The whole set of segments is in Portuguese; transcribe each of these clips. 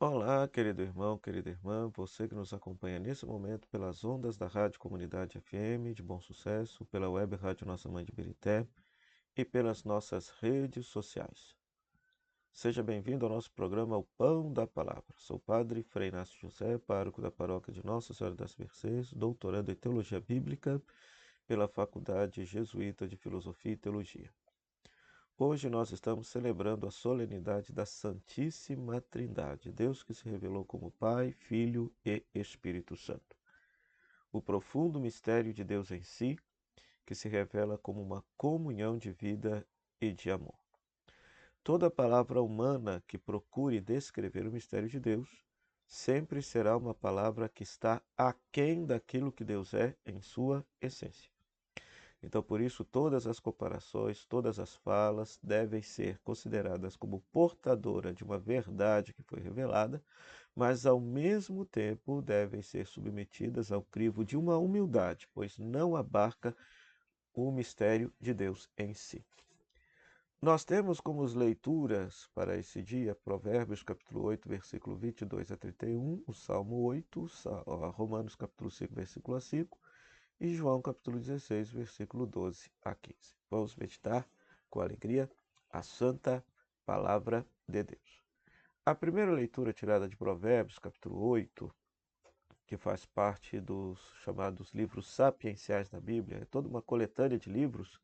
Olá, querido irmão, querida irmã, você que nos acompanha nesse momento pelas ondas da Rádio Comunidade FM de Bom Sucesso, pela web Rádio Nossa Mãe de Birité e pelas nossas redes sociais. Seja bem-vindo ao nosso programa O Pão da Palavra. Sou o Padre Frei Inácio José, pároco da paróquia de Nossa Senhora das Mercês, doutorando em Teologia Bíblica pela Faculdade Jesuíta de Filosofia e Teologia. Hoje nós estamos celebrando a solenidade da Santíssima Trindade, Deus que se revelou como Pai, Filho e Espírito Santo. O profundo mistério de Deus em si, que se revela como uma comunhão de vida e de amor. Toda palavra humana que procure descrever o mistério de Deus sempre será uma palavra que está aquém daquilo que Deus é em sua essência. Então, por isso, todas as comparações, todas as falas devem ser consideradas como portadora de uma verdade que foi revelada, mas ao mesmo tempo devem ser submetidas ao crivo de uma humildade, pois não abarca o mistério de Deus em si. Nós temos como leituras para esse dia Provérbios capítulo 8, versículo 22 a 31, o Salmo 8, Romanos capítulo 5, versículo 5, e João capítulo 16, versículo 12 a 15. Vamos meditar com alegria a santa palavra de Deus. A primeira leitura tirada de Provérbios, capítulo 8, que faz parte dos chamados livros sapienciais da Bíblia, é toda uma coletânea de livros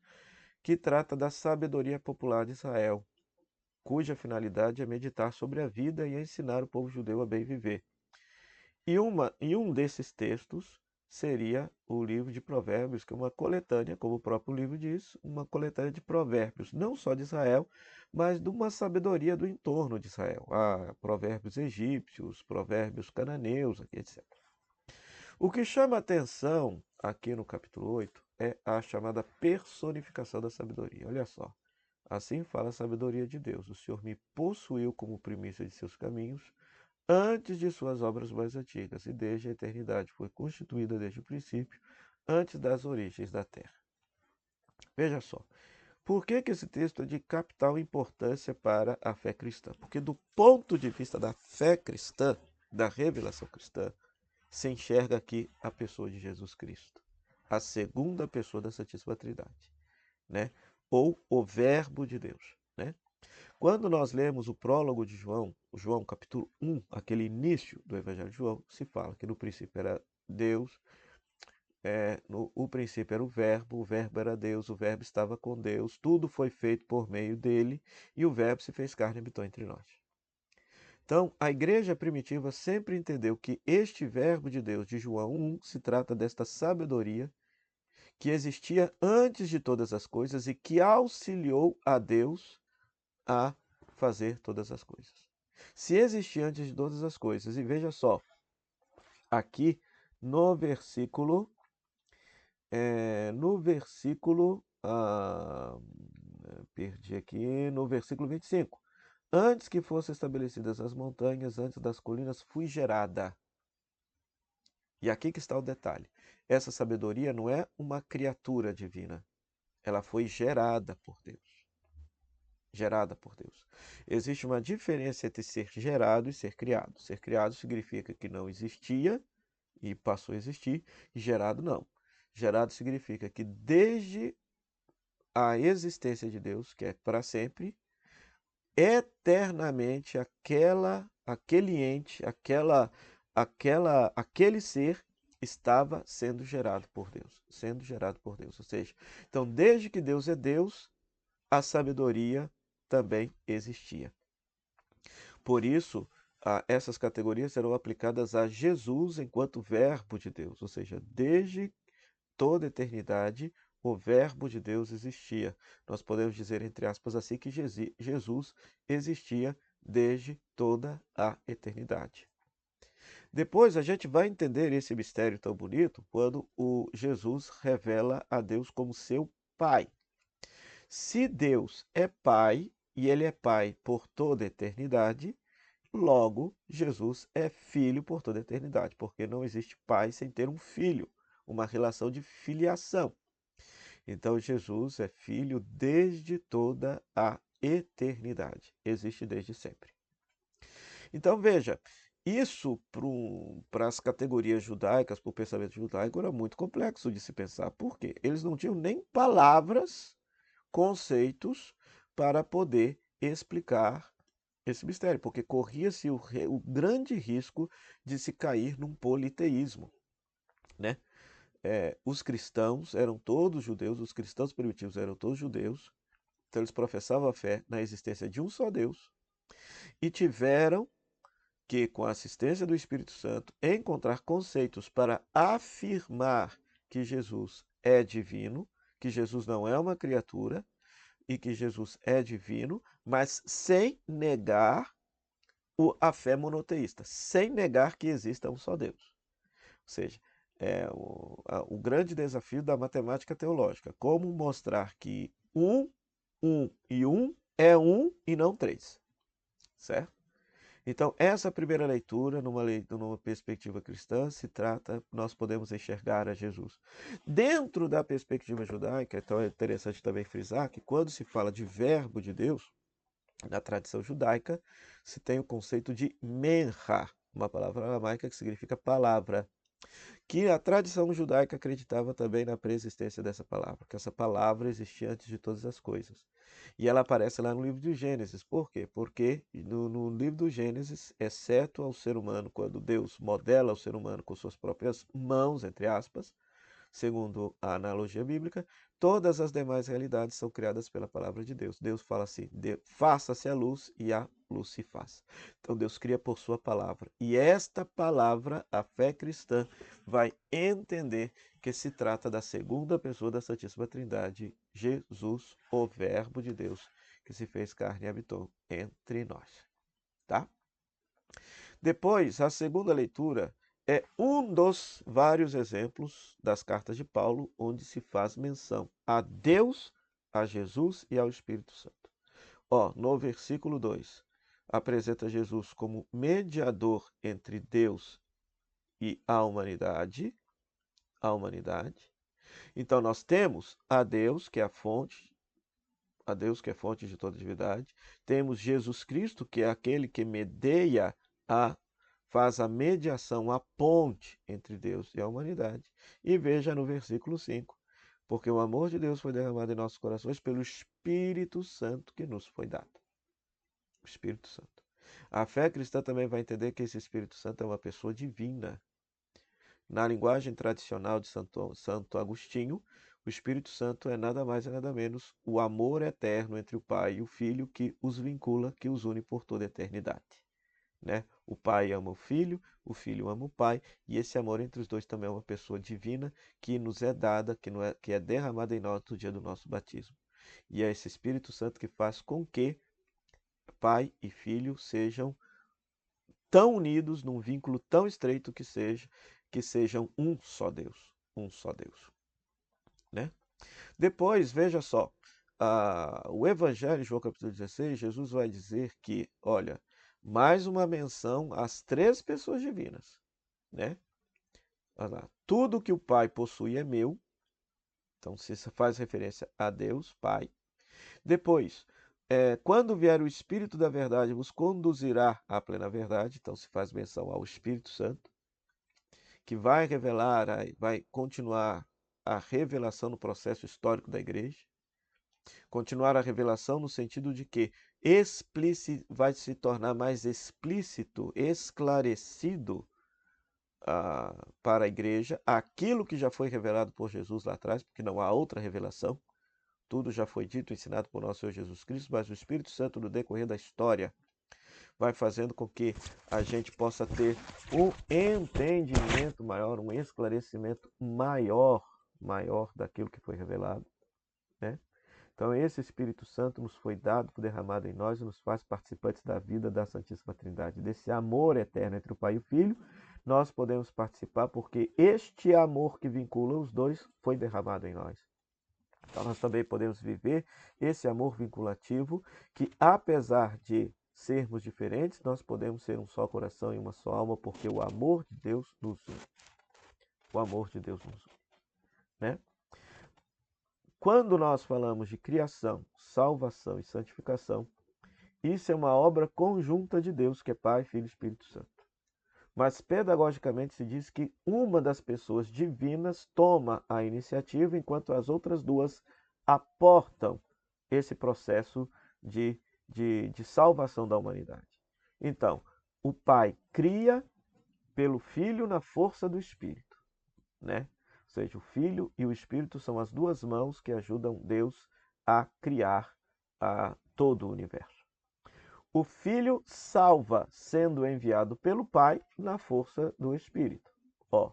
que trata da sabedoria popular de Israel, cuja finalidade é meditar sobre a vida e ensinar o povo judeu a bem viver. E um desses textos seria o livro de Provérbios, que é uma coletânea, como o próprio livro diz, uma coletânea de provérbios, não só de Israel, mas de uma sabedoria do entorno de Israel. Há provérbios egípcios, provérbios cananeus, etc. O que chama atenção aqui no capítulo 8 é a chamada personificação da sabedoria. Olha só. Assim fala a sabedoria de Deus. O Senhor me possuiu como primícia de seus caminhos, antes de suas obras mais antigas, e desde a eternidade foi constituída desde o princípio, antes das origens da terra. Veja só, por que esse texto é de capital importância para a fé cristã? Porque do ponto de vista da fé cristã, da revelação cristã, se enxerga aqui a pessoa de Jesus Cristo, a segunda pessoa da Santíssima Trindade, né? Ou o Verbo de Deus, né? Quando nós lemos o prólogo de João, João capítulo 1, aquele início do Evangelho de João, se fala que no princípio era Deus, o princípio era o Verbo era Deus, o Verbo estava com Deus, tudo foi feito por meio dele, e o Verbo se fez carne e habitou entre nós. Então, a igreja primitiva sempre entendeu que este Verbo de Deus de João 1 se trata desta sabedoria que existia antes de todas as coisas e que auxiliou a Deus a fazer todas as coisas. Se existia antes de todas as coisas, e veja só, aqui no versículo, perdi aqui, no versículo 25. Antes que fossem estabelecidas as montanhas, antes das colinas, fui gerada. E aqui que está o detalhe. Essa sabedoria não é uma criatura divina. Ela foi gerada por Deus. Gerada por Deus. Existe uma diferença entre ser gerado e ser criado. Ser criado significa que não existia e passou a existir, e gerado não. Gerado significa que desde a existência de Deus, que é para sempre, eternamente aquele ente, aquele ser estava sendo gerado por Deus, sendo gerado por Deus. Ou seja, então desde que Deus é Deus, a sabedoria também existia. Por isso, essas categorias serão aplicadas a Jesus enquanto Verbo de Deus, ou seja, desde toda a eternidade, o Verbo de Deus existia. Nós podemos dizer, entre aspas, assim, que Jesus existia desde toda a eternidade. Depois a gente vai entender esse mistério tão bonito quando o Jesus revela a Deus como seu Pai. Se Deus é Pai, e Ele é Pai por toda a eternidade, logo Jesus é Filho por toda a eternidade, porque não existe pai sem ter um filho, uma relação de filiação. Então Jesus é Filho desde toda a eternidade, existe desde sempre. Então, veja, isso para as categorias judaicas, para o pensamento judaico, era muito complexo de se pensar. Por quê? Eles não tinham nem palavras, conceitos para poder explicar esse mistério, porque corria-se o grande risco de se cair num politeísmo, né? Os cristãos eram todos judeus, os cristãos primitivos eram todos judeus, então eles professavam a fé na existência de um só Deus e tiveram que, com a assistência do Espírito Santo, encontrar conceitos para afirmar que Jesus é divino, que Jesus não é uma criatura e que Jesus é divino, mas sem negar a fé monoteísta, sem negar que exista um só Deus. Ou seja, o grande desafio da matemática teológica, como mostrar que um e um é um e não três, certo? Então, essa primeira leitura, numa perspectiva cristã, se trata, nós podemos enxergar a Jesus. Dentro da perspectiva judaica, então é interessante também frisar que quando se fala de verbo de Deus, na tradição judaica, se tem o conceito de menha, uma palavra aramaica que significa palavra, que a tradição judaica acreditava também na preexistência dessa palavra, que essa palavra existia antes de todas as coisas. E ela aparece lá no livro de Gênesis. Por quê? Porque no livro do Gênesis, exceto ao ser humano, quando Deus modela o ser humano com suas próprias mãos, entre aspas, segundo a analogia bíblica, todas as demais realidades são criadas pela palavra de Deus. Deus fala assim: faça-se a luz e a luz se faz. Então Deus cria por sua palavra. E esta palavra, a fé cristã, vai entender que se trata da segunda pessoa da Santíssima Trindade, Jesus, o Verbo de Deus, que se fez carne e habitou entre nós. Tá? Depois, a segunda leitura é um dos vários exemplos das cartas de Paulo, onde se faz menção a Deus, a Jesus e ao Espírito Santo. No versículo 2, apresenta Jesus como mediador entre Deus e a humanidade. Então, nós temos a Deus, que é a Deus que é fonte de toda divindade. Temos Jesus Cristo, que é aquele que faz a mediação, a ponte entre Deus e a humanidade. E veja no versículo 5, porque o amor de Deus foi derramado em nossos corações pelo Espírito Santo que nos foi dado. O Espírito Santo. A fé cristã também vai entender que esse Espírito Santo é uma pessoa divina. Na linguagem tradicional de Santo Agostinho, o Espírito Santo é nada mais e nada menos o amor eterno entre o Pai e o Filho que os vincula, que os une por toda a eternidade. Né? O Pai ama o Filho ama o Pai, e esse amor entre os dois também é uma pessoa divina que nos é dada, que é derramada em nós no dia do nosso batismo. E é esse Espírito Santo que faz com que Pai e Filho sejam tão unidos num vínculo tão estreito que sejam um só Deus, né? Depois, veja só, o Evangelho, João capítulo 16, Jesus vai dizer que, olha, mais uma menção às três pessoas divinas, né? Tudo que o Pai possui é meu, então se faz referência a Deus, Pai. Depois, quando vier o Espírito da verdade, vos conduzirá à plena verdade, então se faz menção ao Espírito Santo, que vai revelar, vai continuar a revelação no processo histórico da igreja. Continuar a revelação no sentido de que vai se tornar mais explícito, esclarecido para a igreja aquilo que já foi revelado por Jesus lá atrás, porque não há outra revelação. Tudo já foi dito, ensinado por nosso Senhor Jesus Cristo, mas o Espírito Santo, no decorrer da história, vai fazendo com que a gente possa ter um entendimento maior, um esclarecimento maior daquilo que foi revelado, né? Então, esse Espírito Santo nos foi dado, derramado em nós e nos faz participantes da vida da Santíssima Trindade. Desse amor eterno entre o Pai e o Filho, nós podemos participar porque este amor que vincula os dois foi derramado em nós. Então, nós também podemos viver esse amor vinculativo que, apesar de sermos diferentes, nós podemos ser um só coração e uma só alma, porque o amor de Deus nos une. O amor de Deus nos une, né? Quando nós falamos de criação, salvação e santificação, Isso é uma obra conjunta de Deus, que é Pai, Filho e Espírito Santo. Mas pedagogicamente se diz que uma das pessoas divinas toma a iniciativa, enquanto as outras duas aportam esse processo de salvação da humanidade. Então, o Pai cria pelo Filho na força do Espírito, né? Ou seja, o Filho e o Espírito são as duas mãos que ajudam Deus a criar todo o universo. O Filho salva, sendo enviado pelo Pai na força do Espírito. Ó.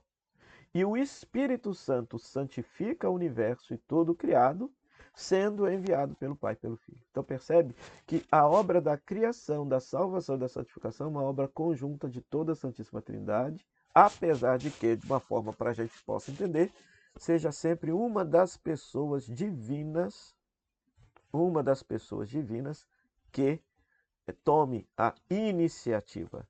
E o Espírito Santo santifica o universo e todo o criado, sendo enviado pelo Pai e pelo Filho. Então percebe que a obra da criação, da salvação e da santificação é uma obra conjunta de toda a Santíssima Trindade, apesar de que, de uma forma para a gente possa entender, seja sempre uma das pessoas divinas que tome a iniciativa.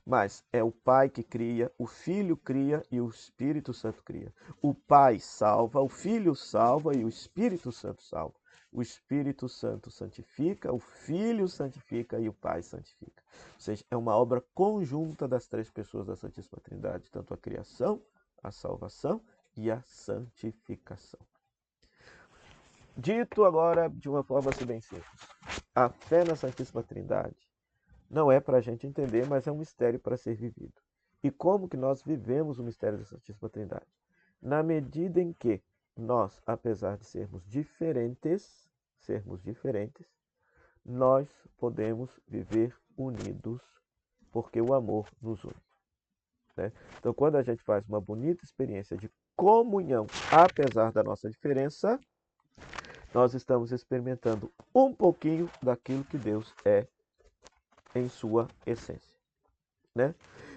Mas é o Pai que cria, o Filho cria e o Espírito Santo cria. O Pai salva, o Filho salva e o Espírito Santo salva. O Espírito Santo santifica, o Filho santifica e o Pai santifica. Ou seja, é uma obra conjunta das três pessoas da Santíssima Trindade, tanto a criação, a salvação e a santificação. Dito agora de uma forma assim bem simples, a fé na Santíssima Trindade não é para a gente entender, mas é um mistério para ser vivido. E como que nós vivemos o mistério da Santíssima Trindade? Na medida em que nós, apesar de sermos diferentes, nós podemos viver unidos, porque o amor nos une. Né? Então, quando a gente faz uma bonita experiência de comunhão, apesar da nossa diferença, nós estamos experimentando um pouquinho daquilo que Deus é em sua essência, né?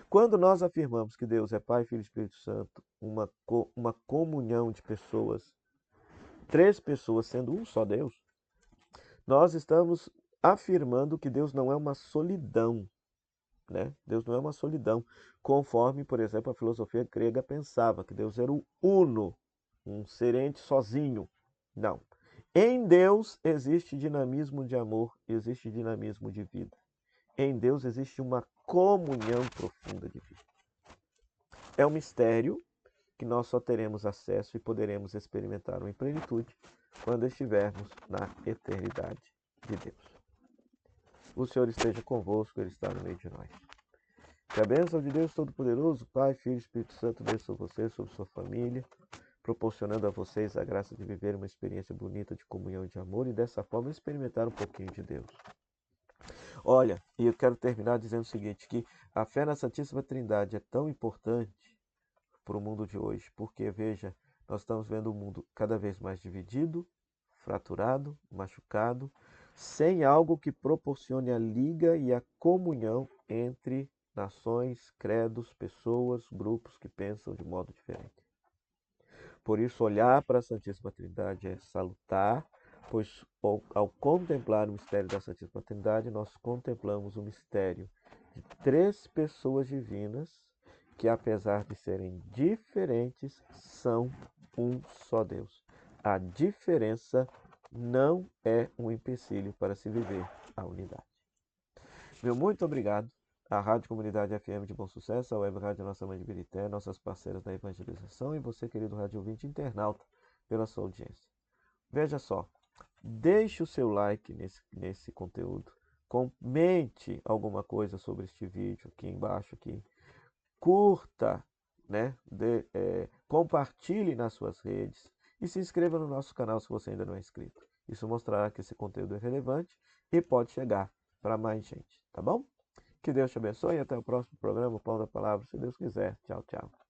Quando nós afirmamos que Deus é Pai, Filho e Espírito Santo, uma comunhão de pessoas, três pessoas sendo um só Deus, nós estamos afirmando que Deus não é uma solidão, né? Deus não é uma solidão, conforme, por exemplo, a filosofia grega pensava que Deus era o uno, um ser ente sozinho. Não. Em Deus existe dinamismo de amor, existe dinamismo de vida. Em Deus existe uma comunhão profunda de vida. É um mistério que nós só teremos acesso e poderemos experimentar em plenitude quando estivermos na eternidade de Deus. O Senhor esteja convosco, Ele está no meio de nós. Que a bênção de Deus Todo-Poderoso, Pai, Filho e Espírito Santo, desça sobre você, sobre sua família, proporcionando a vocês a graça de viver uma experiência bonita de comunhão e de amor e dessa forma experimentar um pouquinho de Deus. Olha, e eu quero terminar dizendo o seguinte, que a fé na Santíssima Trindade é tão importante para o mundo de hoje, porque, veja, nós estamos vendo o mundo cada vez mais dividido, fraturado, machucado, sem algo que proporcione a liga e a comunhão entre nações, credos, pessoas, grupos que pensam de modo diferente. Por isso, olhar para a Santíssima Trindade é salutar, pois ao contemplar o mistério da Santíssima Trindade, nós contemplamos o mistério de três pessoas divinas que, apesar de serem diferentes, são um só Deus. A diferença não é um empecilho para se viver a unidade. Meu muito obrigado à Rádio Comunidade FM de Bom Sucesso, à Web Rádio Nossa Mãe de Birité, nossas parceiras da evangelização e você, querido rádio ouvinte internauta, pela sua audiência. Veja só, deixe o seu like nesse conteúdo, comente alguma coisa sobre este vídeo aqui embaixo, aqui. Curta, né? Compartilhe nas suas redes e se inscreva no nosso canal se você ainda não é inscrito. Isso mostrará que esse conteúdo é relevante e pode chegar para mais gente, tá bom? Que Deus te abençoe e até o próximo programa, Pão da Palavra, se Deus quiser. Tchau, tchau.